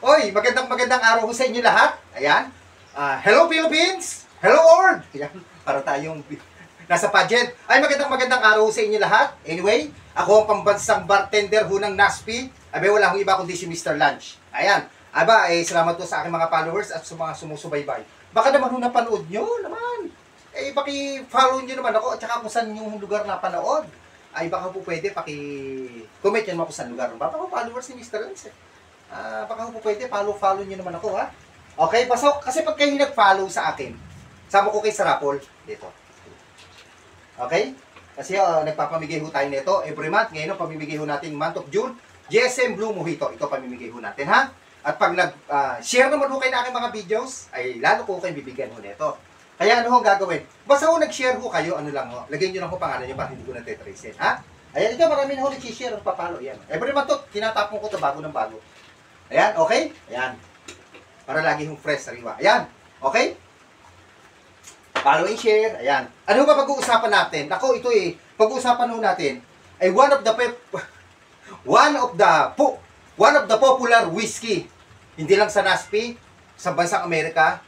Oy, magandang araw ho sa inyo lahat. Ayan. Hello Philippines! Hello world! Ayan, para tayong nasa pageant. Ay, magandang araw sa inyo lahat. Anyway, ako ang pambansang bartender ho ng NASPI. Abe, wala akong iba kundi si Mr. Lunch. Ayan. Aba, salamat po sa aking mga followers at sa mga sumusubaybay. Baka naman ho napanood nyo naman. Paki-follow nyo naman ako at saka kung saan yung lugar na panood. Ay, baka po pwede, paki-comment yan mo kung saan lugar. Baka po followers ni Mr. Lunch eh. Baka po pwede, follow nyo naman ako ha. Okay, pasok. Kasi pag kayo nag-follow sa akin, sama ko kay Sarapol dito. Okay? Kasi nagpapamigay ho tayo nito every month. Ngayon, pamimigay ho natin month of June. GSM Blue Mojito. Ito pamimigay ho natin ha. At pag nag-share naman ho kayo na aking mga videos, ay lalo ko kayo bibigyan ho nito. Kaya ano ho gagawin? Basta ho nag-share ho kayo, ano lang ho. Lagyan nyo lang ho pangalan nyo para hindi ko na-tetrace. Ha? Ayan, ito marami na ho nag-share at papalo. Ayan. Every month to, tinatapon ko to bago ng bago. Ayan, okay? Ayan. Para lagi hong fresh sariwa. Ayan. Okay? Follow and share. Ayan. Ano ba pag-uusapan natin? Ako, ito pag-uusapan ho natin ay one of the popular whiskey. Hindi lang sa NASPI, sa bansang Amerika,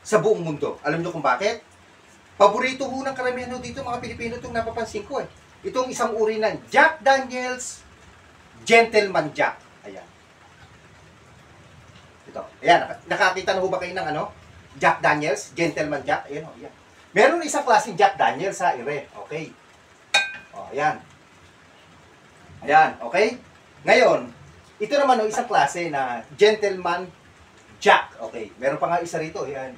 sa buong mundo. Alam niyo kung bakit? Paborito ho ng karamihan ho dito, mga Pilipino, itong napapansin ko eh. Itong isang uri ng Jack Daniel's Gentleman Jack. Ayan. Ito. Ayan, nakakita na ho ba kayo ng Jack Daniels, Gentleman Jack? Ayan, ayan. Meron isang klaseng Jack Daniels sa ire. Okay. O, ayan. Ayan, okay? Ngayon, ito naman o isang klase na Gentleman Jack. Okay. Meron pa nga isa rito. Ayan,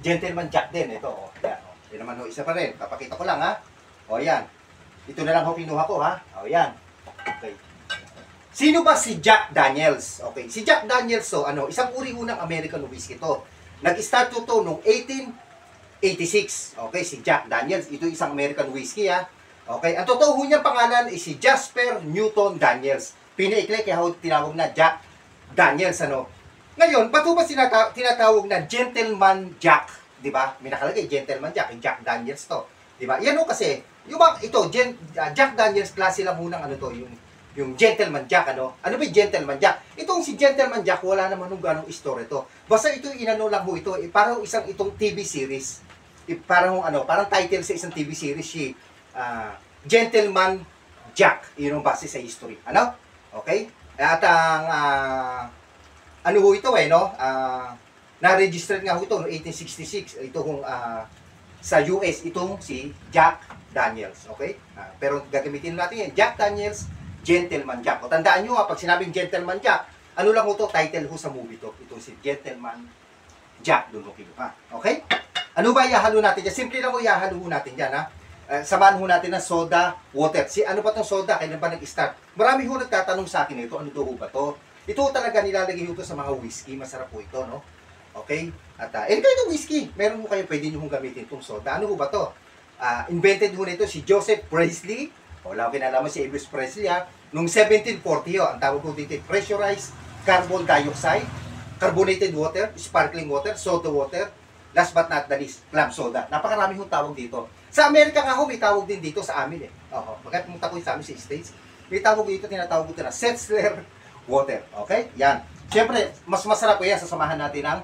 Gentleman Jack din. Ito, o. Ayan, o. Ito naman o isa pa rin. Papakita ko lang, ha? O, ayan. Ito na lang ho kinuha ko, ha? O, ayan. Okay. Sino ba si Jack Daniels? Okay, si Jack Daniels isang uri ng American whiskey to. Nag-start to noong 1886. Okay, si Jack Daniels, ito isang American whiskey ha. Okay, ang totoo niyang pangalan ay si Jasper Newton Daniels. Pinaikli kaya tinawag na Jack Daniels Ngayon, ba't ba tinatawag na Gentleman Jack, 'di ba? May nakalagay Gentleman Jack, Jack Daniels to, 'di ba? Yan kasi, Jack Daniels klase lang munang yung Gentleman Jack, ano ba yung Gentleman Jack? Itong si Gentleman Jack, wala naman nung ganong story to. Basta ito, lang ho ito, parang itong TV series. Parang title sa isang TV series, si Gentleman Jack. Yun ang base sa history. Ano? Okay? At ang, ho ito na-registered nga ho ito noong 1866. Ito sa US, itong si Jack Daniels. Okay? Pero gagamitin natin yan, Jack Daniels Gentleman Jack. O tandaan nyo pag sinabing Gentleman Jack, ano lang ho to, title ho sa movie to. Ito si Gentleman Jack. Doon ho kinuha. Okay? Ano ba ihahalo natin dyan? Simple lang ho ihahalo ho natin dyan, ha? Samahan ho natin ng soda, water. Ano ba tong soda? Kailan ba nag-start? Marami ho nagtatanong sa akin ito, ano to ho ba to? Ito talaga nilalagay ho to sa mga whiskey. Masarap po ito, no? Okay? At, itong whiskey, meron ho kayo, pwede nyo hong gamitin itong soda. Ano ho ba to? Invented ho nito si Joseph Presley. Wala ko kinalaman si Elvis Presley ha. Noong 1740 ang tawag ko dito pressurized carbon dioxide, carbonated water, sparkling water, soda water, last but not the least, club soda. Napakarami hong tawag dito. Sa Amerika nga ho, may tawag din dito sa amin eh. Bakit pumunta ko sa amin sa States, may tawag dito, tinatawag ko ito na Setzler water. Okay? Yan. Siyempre, mas masarap ko yan, sasamahan natin ng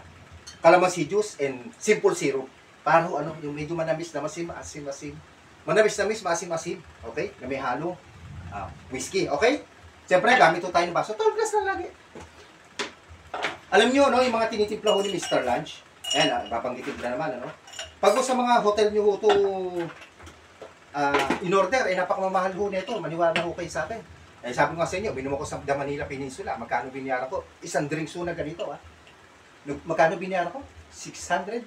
calamansi juice and simple syrup. Para yung medyo manamis na asim. Manamis, maasim-asim, okay? Na may halong whiskey, okay? Siyempre, gamit tayo ng baso. Tall glass lang lagi. Alam nyo, yung mga tinitimpla ho ni Mr. Lunch, ayan, babanggitin ko na naman, Pag sa mga hotel nyo ito in order, napakamamahal ho nito. Maniwala ho kayo sa akin. Sabi ko nga sa inyo, binumo ko sa The Manila Peninsula. Magkano binayaran ko? Isang drinks ho na ganito, Magkano binayaran ko? 600?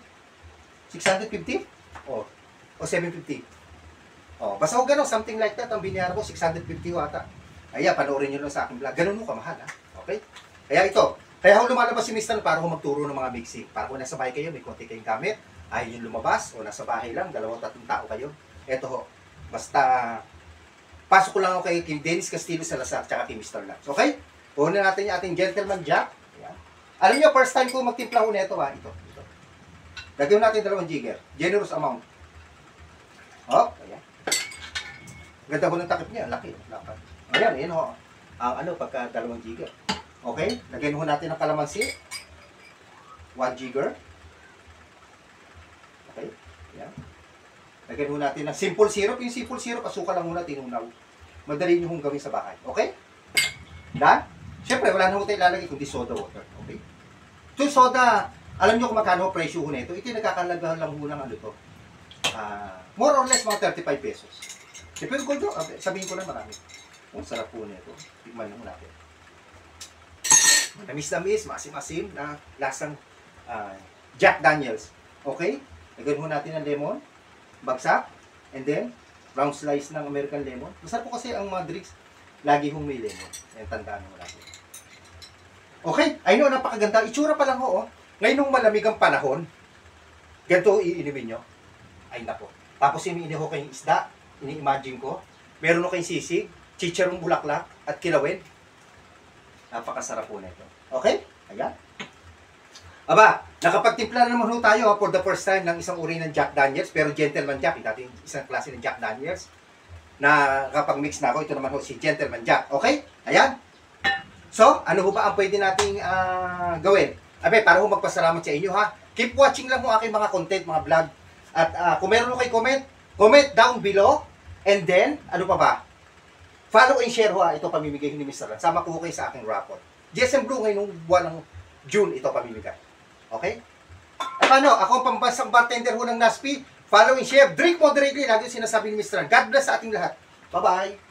650? O 750? Basta ko gano'n, something like that, ang binayaran ko, 650 ata. Kaya, panoorin nyo lang sa akin vlog. Ganun mo kamahal, ha? Okay? Kaya kaya lumalabas si Mr. para magturo ng mga mixing. Para kung nasa bahay kayo, may konti kayong gamit, ay yung lumabas, o nasa bahay lang, 2-3 tao kayo. Eto ho, basta, pasok ko lang ako kay Dennis Castillo Salazar, tsaka kay Mr. Lance. Okay? Puhunan natin yung ating Gentleman Jack. Ayan. Alam nyo, first time ko magtimpla ko nito, ha? Ito. Lagyan natin 2 jigger. Generous amount. Ayan. Ganda ko ng takip niya, laki. Ayan ho. Ang pagka 2 jigger. Okay? Lagyan ho natin ng kalamansi. 1 jigger. Okay? Yan. Lagyan ho natin ng simple syrup. Yung simple syrup, asukal lang muna, tinunaw. Madali nyo hong gawin sa bahay. Okay? Done? Siyempre, wala na ho tayo ilalagay kundi soda water. Okay? Ito soda, alam nyo kung magkano presyo ho nito. Ito yung nagkakalagahan lang ho ng ano to. More or less mga 35 pesos. Siyempre, gold, sabihin ko lang marami. Ang sarap po nito. Tignan mo natin. Tamis-tamis, masim-masim na lasang Jack Daniels. Okay? Lagyan ho natin ng lemon, bagsak, and then round slice ng American lemon. Masarap po kasi ang mga drinks, lagi hong may lemon. Yan, tandaan mo natin. Okay? I know, napakaganda. Itsura pa lang ho, oh. Ngayon nung malamig ang panahon, ganito iinimin nyo. Ay, nako. Tapos iniini ho kayong isda, ini-imagine ko. Meron ho kayong sisig, chicharong bulaklak, at kilawin. Napakasarap po nito. Okay? Ayan. Aba, nakapagtimpla na naman ho tayo for the first time ng isang uri ng Jack Daniels, pero Gentleman Jack, yung dating isang klase ng Jack Daniels, na kapag mix na ako, ito naman ho si Gentleman Jack. Okay? Ayan. So, ano ho ba ang pwede nating gawin? Abe, para ho magpasalamat sa inyo ha. Keep watching lang ho aking mga content, mga vlog. At kung meron ho kayo comment down below. And then, ano pa ba? Follow and share ho ha. Ito pamimigay ni Mr. Ran. Sama ko kayo sa aking rapport. GSM Blue ngayon nung buwan ng June ito pamimigay. Okay? At paano? Ako ang pambansang bartender ho ng NASPI. Follow and share. Drink moderately. Lagi sinasabi ni Mr. Ran. God bless sa ating lahat. Bye-bye.